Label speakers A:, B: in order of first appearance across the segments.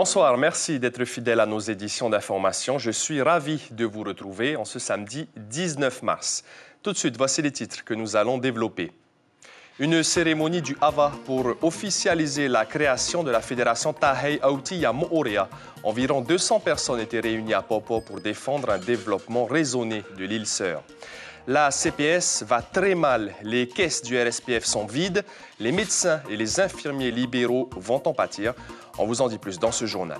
A: Bonsoir, merci d'être fidèle à nos éditions d'information. Je suis ravi de vous retrouver en ce samedi 19 mars. Tout de suite, voici les titres que nous allons développer. Une cérémonie du Hava pour officialiser la création de la fédération Tahei Aotea Moorea. Environ 200 personnes étaient réunies à Popo pour défendre un développement raisonné de l'île Sœur. La CPS va très mal, les caisses du RSPF sont vides, les médecins et les infirmiers libéraux vont en pâtir. On vous en dit plus dans ce journal.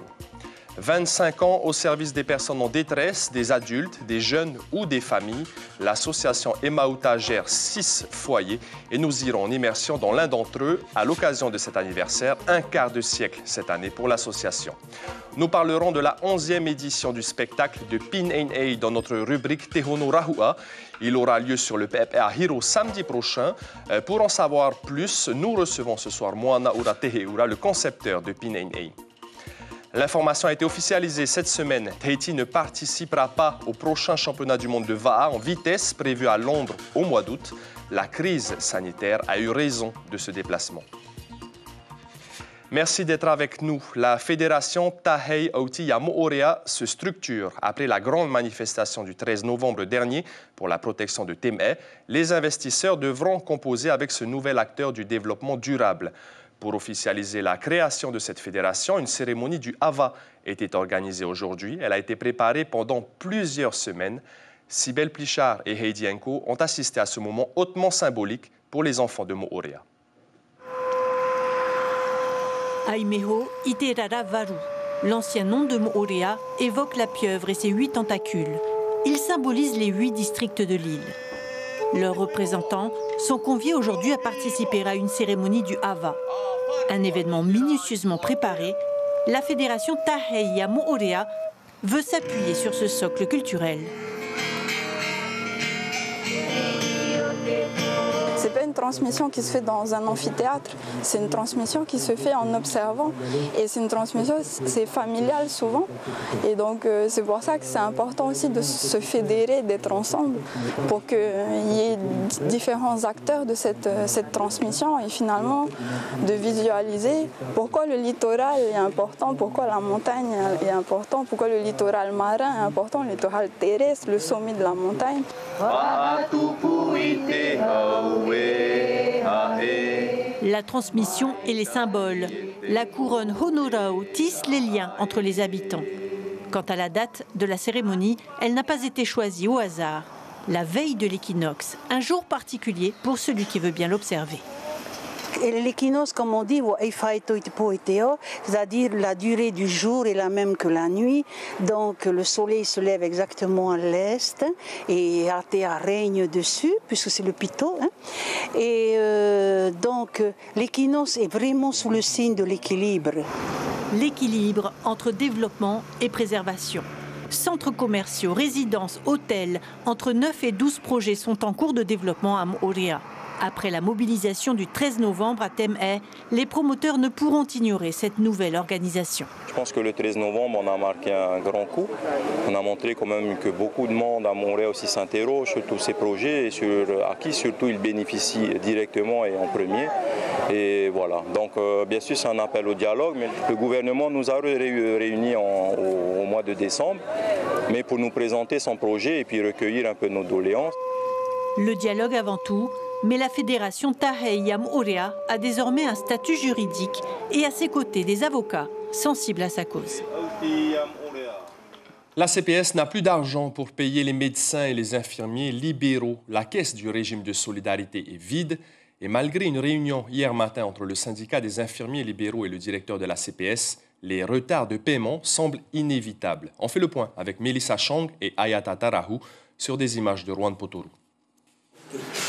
A: 25 ans au service des personnes en détresse, des adultes, des jeunes ou des familles. L'association Emmaouta gère 6 foyers et nous irons en immersion dans l'un d'entre eux à l'occasion de cet anniversaire, un quart de siècle cette année pour l'association. Nous parlerons de la 11e édition du spectacle de Pin'Ain'Ay dans notre rubrique Tehono Rahua. Il aura lieu sur le PPA Hiro samedi prochain. Pour en savoir plus, nous recevons ce soir Moana Ura Teheura, le concepteur de Pin'Ain'Ay. L'information a été officialisée cette semaine. Tahiti ne participera pas au prochain championnat du monde de Va'a en vitesse prévu à Londres au mois d'août. La crise sanitaire a eu raison de ce déplacement. Merci d'être avec nous. La fédération Tahei Aotea Moorea se structure. Après la grande manifestation du 13 novembre dernier pour la protection de Tem'e, les investisseurs devront composer avec ce nouvel acteur du développement durable. Pour officialiser la création de cette fédération, une cérémonie du Hava était organisée aujourd'hui. Elle a été préparée pendant plusieurs semaines. Sibel Plichard et Heidi Enko ont assisté à ce moment hautement symbolique pour les enfants de Moorea.
B: Aimeho Iterara Varu, l'ancien nom de Moorea, évoque la pieuvre et ses 8 tentacules. Il symbolise les 8 districts de l'île. Leurs représentants sont conviés aujourd'hui à participer à une cérémonie du Hava. Un événement minutieusement préparé, la fédération Tahei Moorea veut s'appuyer sur ce socle culturel.
C: Ce n'est pas une transmission qui se fait dans un amphithéâtre, c'est une transmission qui se fait en observant. Et c'est une transmission, c'est familial souvent. Et donc c'est pour ça que c'est important aussi de se fédérer, d'être ensemble, pour qu'il y ait différents acteurs de cette transmission et finalement de visualiser pourquoi le littoral est important, pourquoi la montagne est importante, pourquoi le littoral marin est important, le littoral terrestre, le sommet de la montagne.
B: La transmission et les symboles. La couronne Honorao tisse les liens entre les habitants. Quant à la date de la cérémonie, elle n'a pas été choisie au hasard. La veille de l'équinoxe, un jour particulier pour celui qui veut bien l'observer.
D: L'équinoxe, comme on dit, c'est-à-dire la durée du jour est la même que la nuit. Donc le soleil se lève exactement à l'est et Atea règne dessus, puisque c'est le Pito. Et donc l'équinoxe est vraiment sous le signe de l'équilibre.
B: L'équilibre entre développement et préservation. Centres commerciaux, résidences, hôtels, entre 9 et 12 projets sont en cours de développement à Moorea. Après la mobilisation du 13 novembre à Tem'e, les promoteurs ne pourront ignorer cette nouvelle organisation.
E: Je pense que le 13 novembre, on a marqué un grand coup. On a montré quand même que beaucoup de monde à Montréal aussi s'interroge sur tous ces projets et à qui surtout ils bénéficient directement et en premier. Et voilà. Donc bien sûr c'est un appel au dialogue, mais le gouvernement nous a réunis au mois de décembre, mais pour nous présenter son projet et puis recueillir un peu nos doléances.
B: Le dialogue avant tout. Mais la fédération Tahei Moorea a désormais un statut juridique et à ses côtés des avocats sensibles à sa cause.
A: La CPS n'a plus d'argent pour payer les médecins et les infirmiers libéraux. La caisse du régime de solidarité est vide et malgré une réunion hier matin entre le syndicat des infirmiers libéraux et le directeur de la CPS, les retards de paiement semblent inévitables. On fait le point avec Melissa Chong et Ayata Tarahu sur des images de Juan Potoru.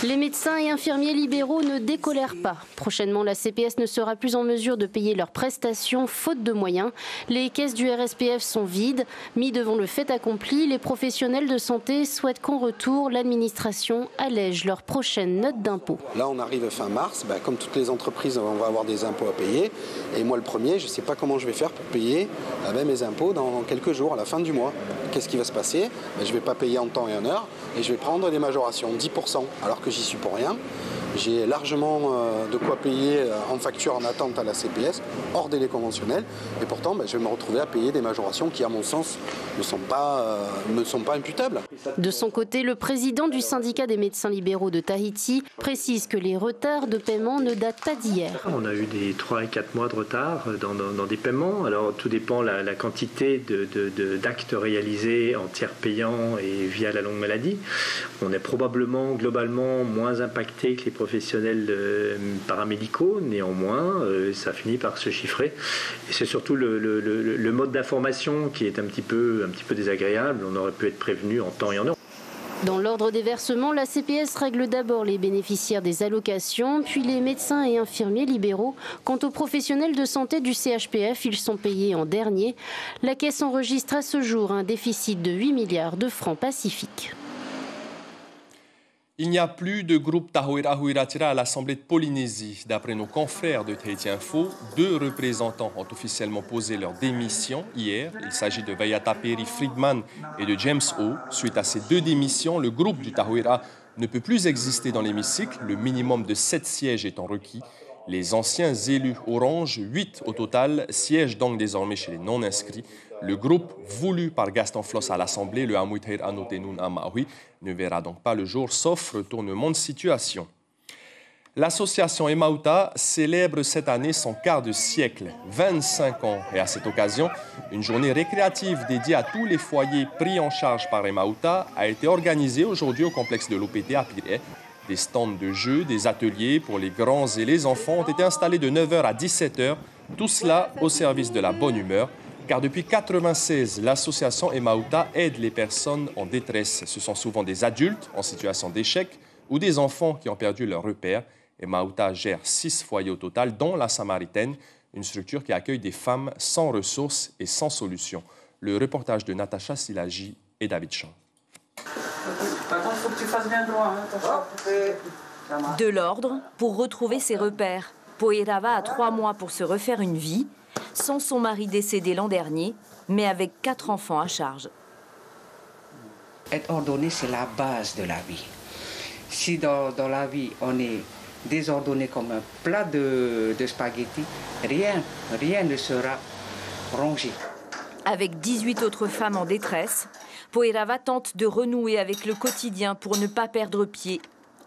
F: Les médecins et infirmiers libéraux ne décolèrent pas. Prochainement, la CPS ne sera plus en mesure de payer leurs prestations, faute de moyens. Les caisses du RSPF sont vides. Mis devant le fait accompli, les professionnels de santé souhaitent qu'en retour, l'administration allège leur prochaine note d'impôt.
G: Là, on arrive fin mars. Comme toutes les entreprises, on va avoir des impôts à payer. Et moi, le premier, je ne sais pas comment je vais faire pour payer mes impôts dans quelques jours, à la fin du mois. Qu'est-ce qui va se passer? Je ne vais pas payer en temps et en heure et je vais prendre des majorations, 10%. Alors que j'y suis pour rien. j'ai largement de quoi payer en facture en attente à la CPS, hors délai conventionnel. Et pourtant, je vais me retrouver à payer des majorations qui, à mon sens, ne sont pas imputables.
F: De son côté, le président du syndicat des médecins libéraux de Tahiti précise que les retards de paiement ne datent pas d'hier.
H: On a eu des 3 et 4 mois de retard dans des paiements. Alors tout dépend la quantité d'actes réalisés en tiers payant et via la longue maladie. On est probablement globalement moins impacté que les professionnels paramédicaux. Néanmoins, ça finit par se chiffrer. Et c'est surtout le mode d'information qui est un petit peu désagréable. On aurait pu être prévenu en temps et en heure.
F: Dans l'ordre des versements, la CPS règle d'abord les bénéficiaires des allocations, puis les médecins et infirmiers libéraux. Quant aux professionnels de santé du CHPF, ils sont payés en dernier. La Caisse enregistre à ce jour un déficit de 8 milliards de francs pacifiques.
A: Il n'y a plus de groupe Tahoeira Huiratirá à l'Assemblée de Polynésie. D'après nos confrères de Tahiti Info, 2 représentants ont officiellement posé leur démission hier. Il s'agit de Vaiata Peri Friedman et de James O. Suite à ces 2 démissions, le groupe du Tahoeira ne peut plus exister dans l'hémicycle, le minimum de 7 sièges étant requis. Les anciens élus orange, 8 au total, siègent donc désormais chez les non-inscrits. Le groupe voulu par Gaston Floss à l'Assemblée, le Amuitair Anotenun Amahui, ne verra donc pas le jour, sauf retournement de situation. L'association Emauta célèbre cette année son quart de siècle, 25 ans. Et à cette occasion, une journée récréative dédiée à tous les foyers pris en charge par Emauta a été organisée aujourd'hui au complexe de l'OPT à Pirée. Des stands de jeux, des ateliers pour les grands et les enfants ont été installés de 9h à 17h, tout cela au service de la bonne humeur. Car depuis 1996, l'association Emauta aide les personnes en détresse. Ce sont souvent des adultes en situation d'échec ou des enfants qui ont perdu leur repère. Emauta gère 6 foyers au total, dont la Samaritaine, une structure qui accueille des femmes sans ressources et sans solution. Le reportage de Natacha Silagi et David Chan.
I: De l'ordre pour retrouver ses repères. Poirava a 3 mois pour se refaire une vie, sans son mari décédé l'an dernier, mais avec 4 enfants à charge.
J: Être ordonné, c'est la base de la vie. Si dans la vie, on est désordonné comme un plat de spaghettis, rien ne sera rangé.
I: Avec 18 autres femmes en détresse, Poirava tente de renouer avec le quotidien pour ne pas perdre pied.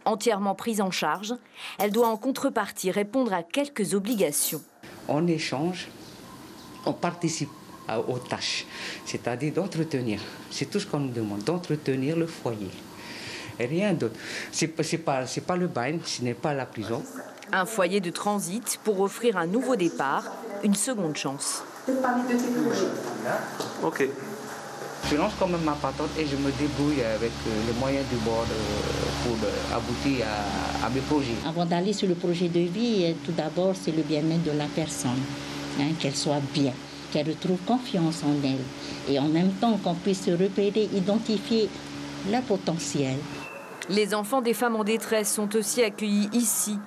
I: Entièrement prise en charge, elle doit en contrepartie répondre à quelques obligations.
J: On échange, on participe aux tâches, c'est-à-dire d'entretenir. C'est tout ce qu'on nous demande, d'entretenir le foyer. Et rien d'autre. C'est pas le bain, ce n'est pas la prison.
I: Un foyer de transit pour offrir un nouveau départ, une seconde chance.
J: Ok. Je lance quand même ma patente et je me débrouille avec les moyens du bord pour aboutir à mes projets.
K: Avant d'aller sur le projet de vie, tout d'abord, c'est le bien-être de la personne, qu'elle soit bien, qu'elle retrouve confiance en elle et en même temps qu'on puisse se repérer, identifier le potentiel.
I: Les enfants des femmes en détresse sont aussi accueillis ici.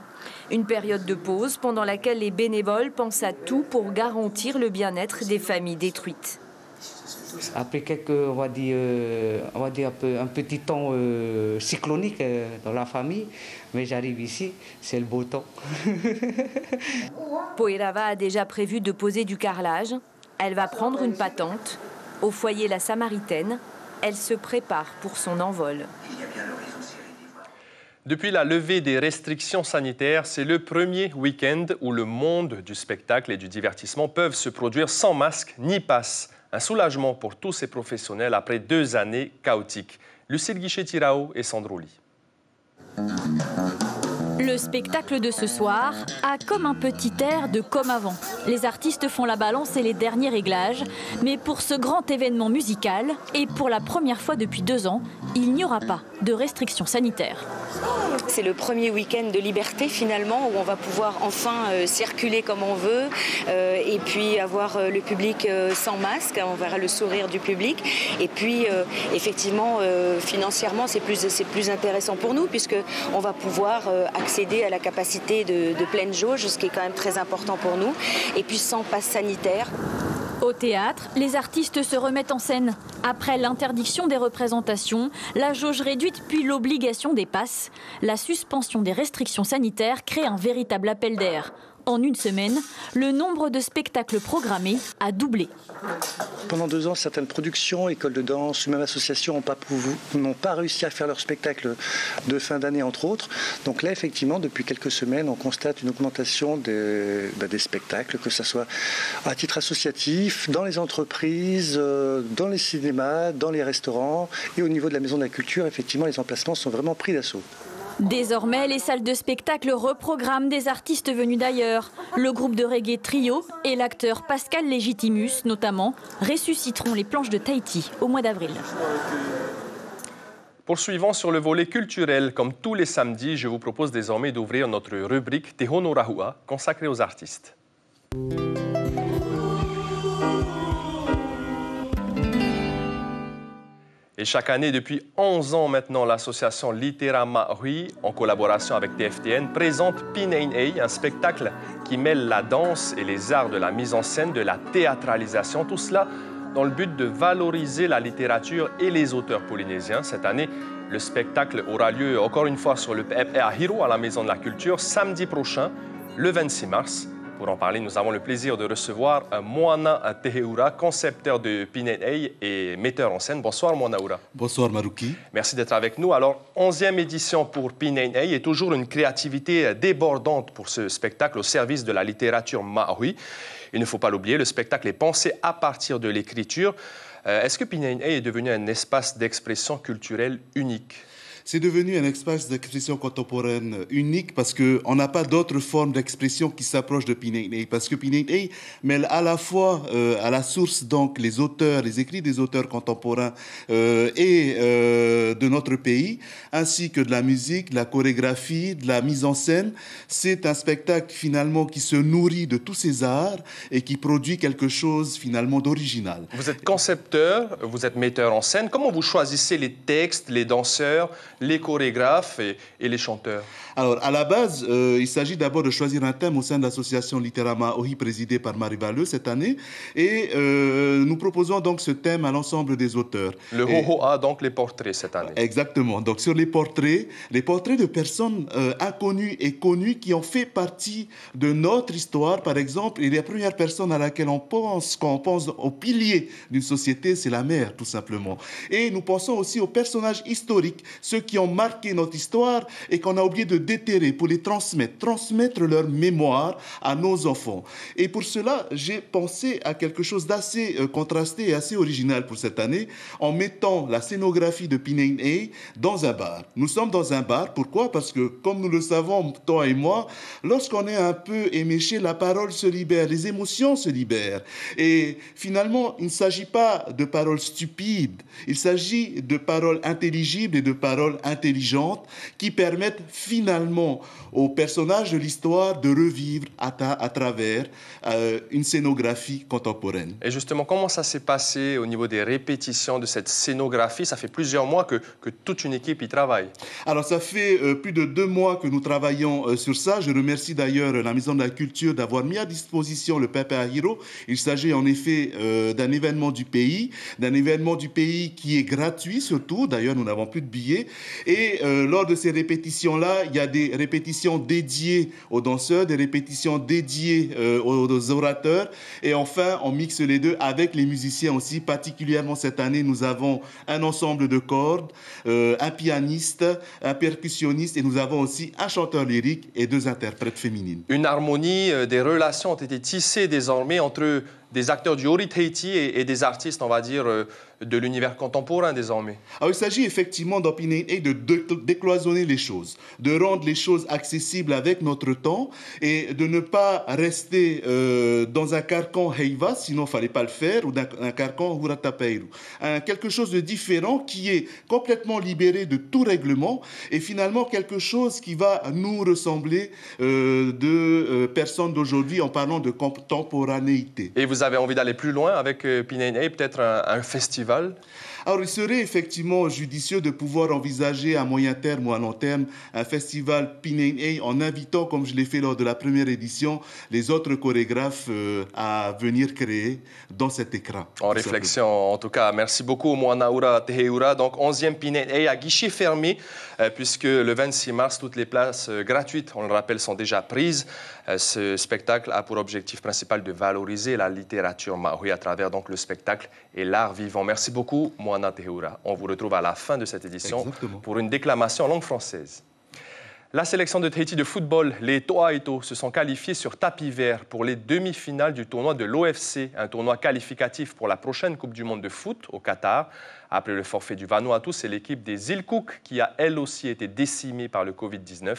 I: Une période de pause pendant laquelle les bénévoles pensent à tout pour garantir le bien-être des familles détruites.
J: Après on va dire un petit temps cyclonique dans la famille, mais j'arrive ici, c'est le beau temps.
I: Poirava a déjà prévu de poser du carrelage. Elle va prendre une patente. Au foyer La Samaritaine, elle se prépare pour son envol.
A: Depuis la levée des restrictions sanitaires, c'est le premier week-end où le monde du spectacle et du divertissement peuvent se produire sans masque ni passe. Un soulagement pour tous ces professionnels après 2 années chaotiques. Lucille Guichet-Tirao et Sandro Ly.
L: Le spectacle de ce soir a comme un petit air de comme avant. Les artistes font la balance et les derniers réglages. Mais pour ce grand événement musical, et pour la première fois depuis 2 ans, il n'y aura pas de restrictions sanitaires.
M: C'est le premier week-end de liberté finalement où on va pouvoir enfin circuler comme on veut et puis avoir le public sans masque, on verra le sourire du public et puis effectivement financièrement c'est plus intéressant pour nous puisqu'on va pouvoir accéder à la capacité de pleine jauge, ce qui est quand même très important pour nous et puis sans passe sanitaire.
L: Au théâtre, les artistes se remettent en scène. Après l'interdiction des représentations, la jauge réduite puis l'obligation des passes, la suspension des restrictions sanitaires crée un véritable appel d'air. En une semaine, le nombre de spectacles programmés a doublé.
N: Pendant 2 ans, certaines productions, écoles de danse, même associations n'ont pas réussi à faire leur spectacle de fin d'année, entre autres. Donc là, effectivement, depuis quelques semaines, on constate une augmentation des spectacles, que ce soit à titre associatif, dans les entreprises, dans les cinémas, dans les restaurants. Et au niveau de la Maison de la Culture, effectivement, les emplacements sont vraiment pris d'assaut.
L: Désormais, les salles de spectacle reprogramment des artistes venus d'ailleurs. Le groupe de reggae Trio et l'acteur Pascal Légitimus, notamment, ressusciteront les planches de Tahiti au mois d'avril.
A: Poursuivons sur le volet culturel. Comme tous les samedis, je vous propose désormais d'ouvrir notre rubrique Te Hono Rahua, consacrée aux artistes. Et chaque année, depuis 11 ans maintenant, l'association Litera Maui, en collaboration avec TFTN, présente Pineinei, un spectacle qui mêle la danse et les arts de la mise en scène, de la théâtralisation, tout cela dans le but de valoriser la littérature et les auteurs polynésiens. Cette année, le spectacle aura lieu encore une fois sur le Pe'epe'ahiro à la Maison de la Culture, samedi prochain, le 26 mars. Pour en parler, nous avons le plaisir de recevoir Moana Teheura, concepteur de Pineinei et metteur en scène. Bonsoir Moanaura.
O: Bonsoir Maruki.
A: Merci d'être avec nous. Alors, 11e édition pour Pineinei et toujours une créativité débordante pour ce spectacle au service de la littérature maori. Il ne faut pas l'oublier, le spectacle est pensé à partir de l'écriture. Est-ce que Pineinei est devenu un espace d'expression culturelle unique ?
O: C'est devenu un espace d'expression contemporaine unique parce qu'on n'a pas d'autre forme d'expression qui s'approche de Pineinei. Parce que Pineinei mêle à la fois à la source donc les auteurs, les écrits des auteurs contemporains de notre pays, ainsi que de la musique, de la chorégraphie, de la mise en scène. C'est un spectacle finalement qui se nourrit de tous ces arts et qui produit quelque chose finalement d'original.
A: Vous êtes concepteur, vous êtes metteur en scène. Comment vous choisissez les textes, les danseurs, les chorégraphes et les chanteurs?
O: Alors, à la base, il s'agit d'abord de choisir un thème au sein de l'association Litera Maui présidée par Marie Balleux cette année. Et nous proposons donc ce thème à l'ensemble des auteurs.
A: Le Hohoa, donc les portraits cette année.
O: Exactement. Donc, sur les portraits de personnes inconnues et connues qui ont fait partie de notre histoire, par exemple. Et la première personne à laquelle on pense, quand on pense au pilier d'une société, c'est la mère, tout simplement. Et nous pensons aussi aux personnages historiques, ceux qui ont marqué notre histoire et qu'on a oublié de déterrer pour les transmettre leur mémoire à nos enfants. Et pour cela, j'ai pensé à quelque chose d'assez contrasté et assez original pour cette année, en mettant la scénographie de Pineinei dans un bar. Nous sommes dans un bar, pourquoi? Parce que, comme nous le savons, toi et moi, lorsqu'on est un peu éméché, la parole se libère, les émotions se libèrent. Et finalement, il ne s'agit pas de paroles stupides, il s'agit de paroles intelligibles et de paroles intelligentes qui permettent finalement aux personnages de l'histoire de revivre à travers une scénographie contemporaine.
A: Et justement, comment ça s'est passé au niveau des répétitions de cette scénographie? Ça fait plusieurs mois que toute une équipe y travaille.
O: Alors, ça fait plus de 2 mois que nous travaillons sur ça. Je remercie d'ailleurs la Maison de la Culture d'avoir mis à disposition le Pe'epe'ahiro. Il s'agit en effet d'un événement du pays qui est gratuit surtout. D'ailleurs, nous n'avons plus de billets. Et lors de ces répétitions-là, il y a des répétitions dédiées aux danseurs, des répétitions dédiées aux orateurs. Et enfin, on mixe les deux avec les musiciens aussi. Particulièrement cette année, nous avons un ensemble de cordes, un pianiste, un percussionniste et nous avons aussi un chanteur lyrique et 2 interprètes féminines.
A: Une harmonie, des relations ont été tissées désormais entre des acteurs du Ori Tahiti et des artistes, on va dire, de l'univers contemporain désormais.
O: Alors, il s'agit effectivement dans Pineinei de décloisonner les choses, de rendre les choses accessibles avec notre temps et de ne pas rester dans un carcan heiva, sinon il ne fallait pas le faire, ou un carcan huratapeiru. Quelque chose de différent qui est complètement libéré de tout règlement et finalement quelque chose qui va nous ressembler de personnes d'aujourd'hui en parlant de contemporanéité.
A: Et vous avez envie d'aller plus loin avec Pineinei, peut-être un festival?
O: Alors, il serait effectivement judicieux de pouvoir envisager à moyen terme ou à long terme un festival Pineinei en invitant, comme je l'ai fait lors de la première édition, les autres chorégraphes à venir créer dans cet écran.
A: En réflexion, en tout cas. Merci beaucoup, Moanaura Teheura. Donc, 11e Pineinei à guichet fermé, puisque le 26 mars, toutes les places gratuites, on le rappelle, sont déjà prises. Ce spectacle a pour objectif principal de valoriser la littérature maori à travers donc le spectacle et l'art vivant. Merci beaucoup, Moana Teheura. On vous retrouve à la fin de cette édition pour une déclamation en langue française. La sélection de Tahiti de football, les To'aito, se sont qualifiés sur tapis vert pour les demi-finales du tournoi de l'OFC, un tournoi qualificatif pour la prochaine Coupe du Monde de foot au Qatar. Après le forfait du Vanuatu, c'est l'équipe des îles Cook qui a elle aussi été décimée par le Covid-19.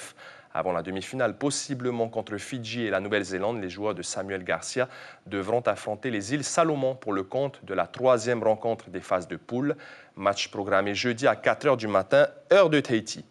A: Avant la demi-finale, possiblement contre Fidji et la Nouvelle-Zélande, les joueurs de Samuel Garcia devront affronter les îles Salomon pour le compte de la 3e rencontre des phases de poule. Match programmé jeudi à 4h du matin, heure de Tahiti.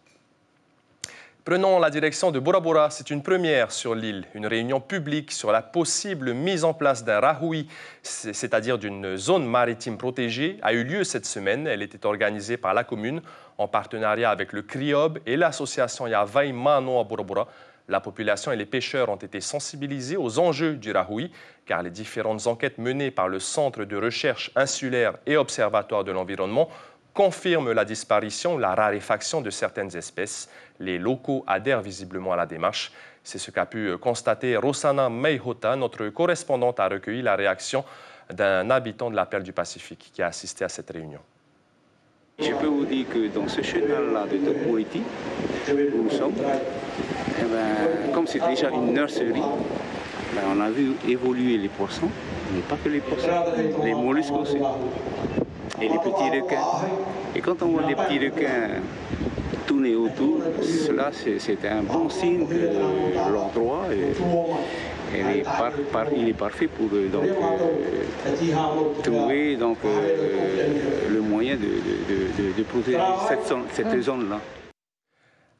A: Prenons la direction de Bora Bora. C'est une première sur l'île. Une réunion publique sur la possible mise en place d'un rahui, c'est-à-dire d'une zone maritime protégée, a eu lieu cette semaine. Elle était organisée par la commune en partenariat avec le CRIOB et l'association Yavai Mano à Bora Bora. La population et les pêcheurs ont été sensibilisés aux enjeux du rahui, car les différentes enquêtes menées par le Centre de recherche insulaire et Observatoire de l'environnement confirment la disparition, la raréfaction de certaines espèces. Les locaux adhèrent visiblement à la démarche. C'est ce qu'a pu constater Rosana Meihota. Notre correspondante a recueilli la réaction d'un habitant de la Perle du Pacifique qui a assisté à cette réunion.
P: Je peux vous dire que dans ce chenal-là de Tokuiti, où nous sommes, comme c'est déjà une nurserie, on a vu évoluer les poissons, mais pas que les poissons, les mollusques aussi, et les petits requins. Et quand on voit les petits requins tourner autour, cela c'est un bon signe que l'endroit il est parfait pour trouver le moyen de protéger cette zone-là.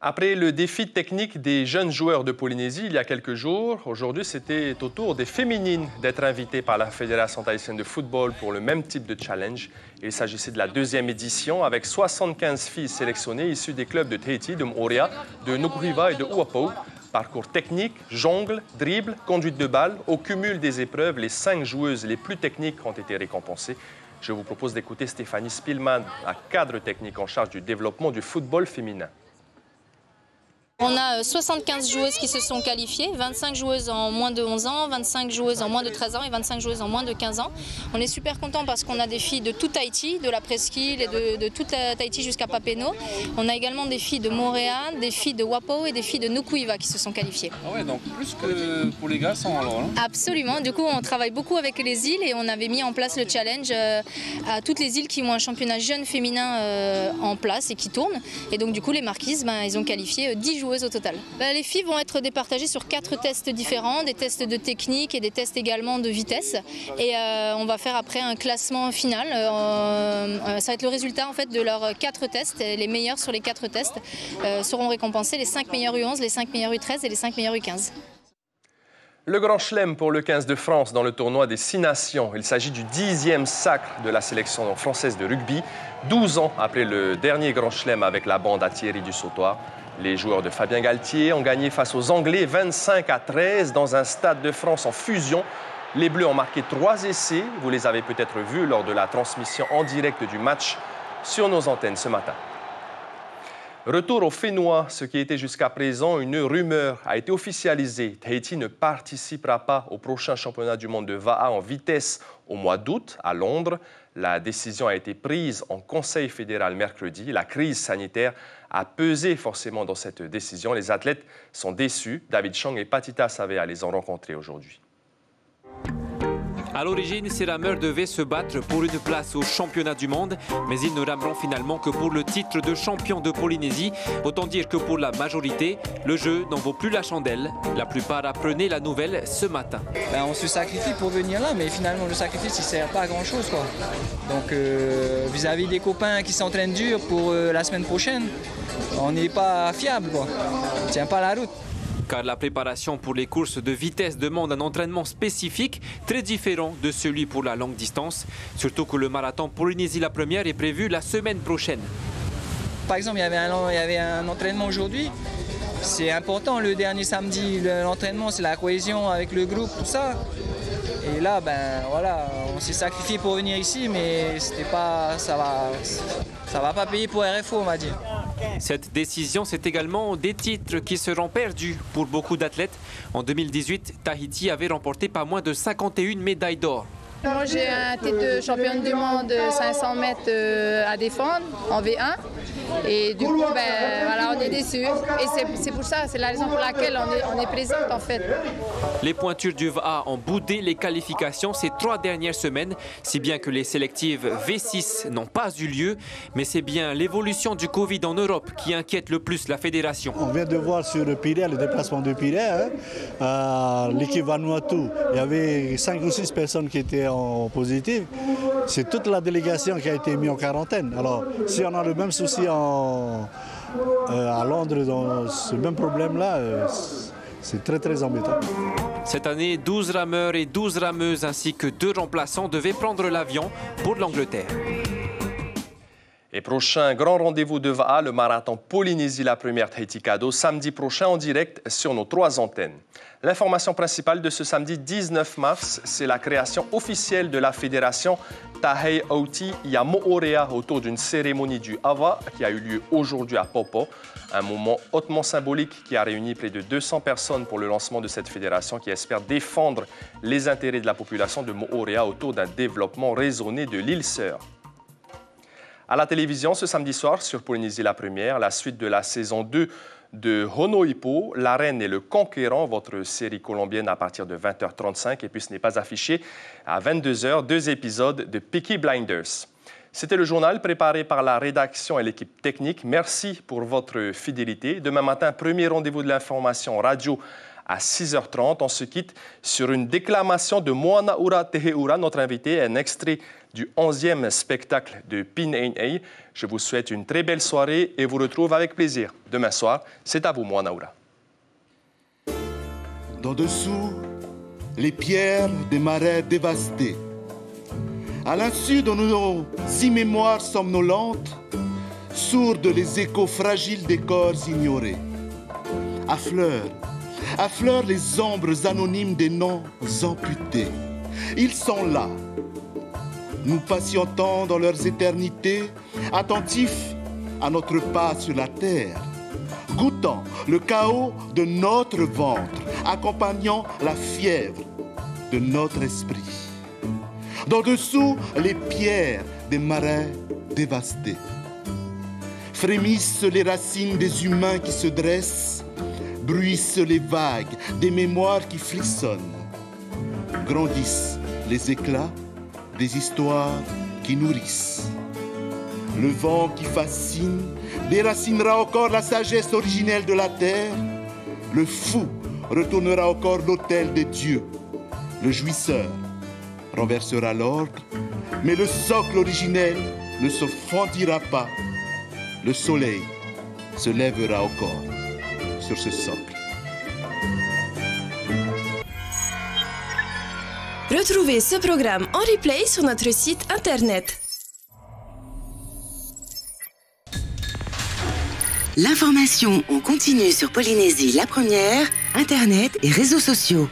A: Après le défi technique des jeunes joueurs de Polynésie il y a quelques jours, aujourd'hui c'était au tour des féminines d'être invitées par la Fédération tahitienne de football pour le même type de challenge. Il s'agissait de la 2e édition avec 75 filles sélectionnées issues des clubs de Tahiti, de Moorea, de Nukuhiva et de Uapo. Parcours technique, jongle, dribble, conduite de balle. Au cumul des épreuves, les 5 joueuses les plus techniques ont été récompensées. Je vous propose d'écouter Stéphanie Spielmann, la cadre technique en charge du développement du football féminin.
Q: On a 75 joueuses qui se sont qualifiées, 25 joueuses en moins de 11 ans, 25 joueuses en moins de 13 ans et 25 joueuses en moins de 15 ans. On est super contents parce qu'on a des filles de tout Tahiti, de la presqu'île et de toute la Tahiti jusqu'à Papeeno. On a également des filles de Moorea, des filles de Wapau et des filles de Nukuhiva qui se sont qualifiées.
R: Ah ouais, donc plus que pour les garçons alors hein?
Q: Absolument, du coup on travaille beaucoup avec les îles et on avait mis en place le challenge à toutes les îles qui ont un championnat jeune féminin en place et qui tourne. Et donc du coup les marquises, ils ont qualifié 10 joueuses au total. Les filles vont être départagées sur 4 tests différents, des tests de technique et des tests également de vitesse. Et on va faire après un classement final. Ça va être le résultat en fait de leurs 4 tests. Et les meilleurs sur les 4 tests seront récompensés, les 5 meilleurs U11, les 5 meilleurs U13 et les 5 meilleurs U15.
A: Le grand chelem pour le 15 de France dans le tournoi des 6 nations. Il s'agit du 10e sacre de la sélection française de rugby, 12 ans après le dernier grand chelem avec la bande à Thierry du Sautoir. Les joueurs de Fabien Galtier ont gagné face aux Anglais 25-13 dans un stade de France en fusion. Les Bleus ont marqué 3 essais. Vous les avez peut-être vus lors de la transmission en direct du match sur nos antennes ce matin. Retour au Fénois, ce qui était jusqu'à présent une rumeur a été officialisé. Tahiti ne participera pas au prochain championnat du monde de Va'a en vitesse au mois d'août à Londres. La décision a été prise en Conseil fédéral mercredi. La crise sanitaire a pesé forcément dans cette décision. Les athlètes sont déçus. David Chang et Patita Savea les ont rencontrés aujourd'hui.
S: À l'origine, ces rameurs devaient se battre pour une place au championnat du monde, mais ils ne rameront finalement que pour le titre de champion de Polynésie. Autant dire que pour la majorité, le jeu n'en vaut plus la chandelle. La plupart apprenaient la nouvelle ce matin.
T: On se sacrifie pour venir là, mais finalement le sacrifice il ne sert pas à grand chose, quoi. Donc vis-à-vis des copains qui s'entraînent dur pour la semaine prochaine, on n'est pas fiable, quoi. On ne tient pas la route.
S: car la préparation pour les courses de vitesse demande un entraînement spécifique, très différent de celui pour la longue distance. Surtout que le marathon Polynésie la première est prévu la semaine prochaine.
T: Par exemple, il y avait un entraînement aujourd'hui. C'est important le dernier samedi, l'entraînement, c'est la cohésion avec le groupe, tout ça. Et là, on s'est sacrifié pour venir ici, mais ça va pas payer pour RFO, on va dire.
S: Cette décision, c'est également des titres qui seront perdus pour beaucoup d'athlètes. En 2018, Tahiti avait remporté pas moins de 51 médailles d'or.
U: Moi, j'ai un titre de championne du monde 500 mètres à défendre en V1. Et du coup, on est déçus. Et c'est pour ça, c'est la raison pour laquelle on est présente en fait.
S: Les pointures du VA ont boudé les qualifications ces 3 dernières semaines, si bien que les sélectives V6 n'ont pas eu lieu. Mais c'est bien l'évolution du Covid en Europe qui inquiète le plus la fédération.
V: On vient de voir sur le Pirée, le déplacement de Pirée, l'équipe Vanuatu, il y avait 5 ou 6 personnes qui étaient en positif. C'est toute la délégation qui a été mise en quarantaine. Alors, si on a le même souci à Londres, dans ce même problème-là, c'est très embêtant.
S: Cette année, 12 rameurs et 12 rameuses ainsi que 2 remplaçants devaient prendre l'avion pour l'Angleterre.
A: Et prochain grand rendez-vous de VA, le marathon Polynésie la première Tahiti Cadeau, samedi prochain en direct sur nos 3 antennes. L'information principale de ce samedi 19 mars, c'est la création officielle de la fédération Tahei Oti Yamo'orea autour d'une cérémonie du Ava qui a eu lieu aujourd'hui à Popo. Un moment hautement symbolique qui a réuni près de 200 personnes pour le lancement de cette fédération qui espère défendre les intérêts de la population de Moorea autour d'un développement raisonné de l'île Sœur. À la télévision, ce samedi soir, sur Polynésie la première, la suite de la saison 2 de Honoipo, La Reine et le Conquérant, votre série colombienne à partir de 20h35. Et puis ce n'est pas affiché à 22h, 2 épisodes de Peaky Blinders. C'était le journal préparé par la rédaction et l'équipe technique. Merci pour votre fidélité. Demain matin, premier rendez-vous de l'information radio à 6h30. On se quitte sur une déclamation de Moanaura Teheura, notre invité, un extrait du 11e spectacle de Pin'ei. Je vous souhaite une très belle soirée et vous retrouve avec plaisir demain soir. C'est à vous, Moanaura.
O: D'en dessous, les pierres des marais dévastés. À l'insu de nos immémoires somnolentes, sourdent les échos fragiles des corps ignorés. Affleurent les ombres anonymes des noms amputés. Ils sont là, nous patientant dans leurs éternités, attentifs à notre pas sur la terre, goûtant le chaos de notre ventre, accompagnant la fièvre de notre esprit. D'en dessous, les pierres des marais dévastés. Frémissent les racines des humains qui se dressent, bruissent les vagues des mémoires qui frissonnent. Grandissent les éclats des histoires qui nourrissent. Le vent qui fascine déracinera encore la sagesse originelle de la terre. Le fou retournera encore l'autel des dieux. Le jouisseur renversera l'ordre, mais le socle originel ne se fendira pas. Le soleil se lèvera encore sur ce socle.
W: Retrouvez ce programme en replay sur notre site internet.
X: L'information en continu sur Polynésie la première, internet et réseaux sociaux.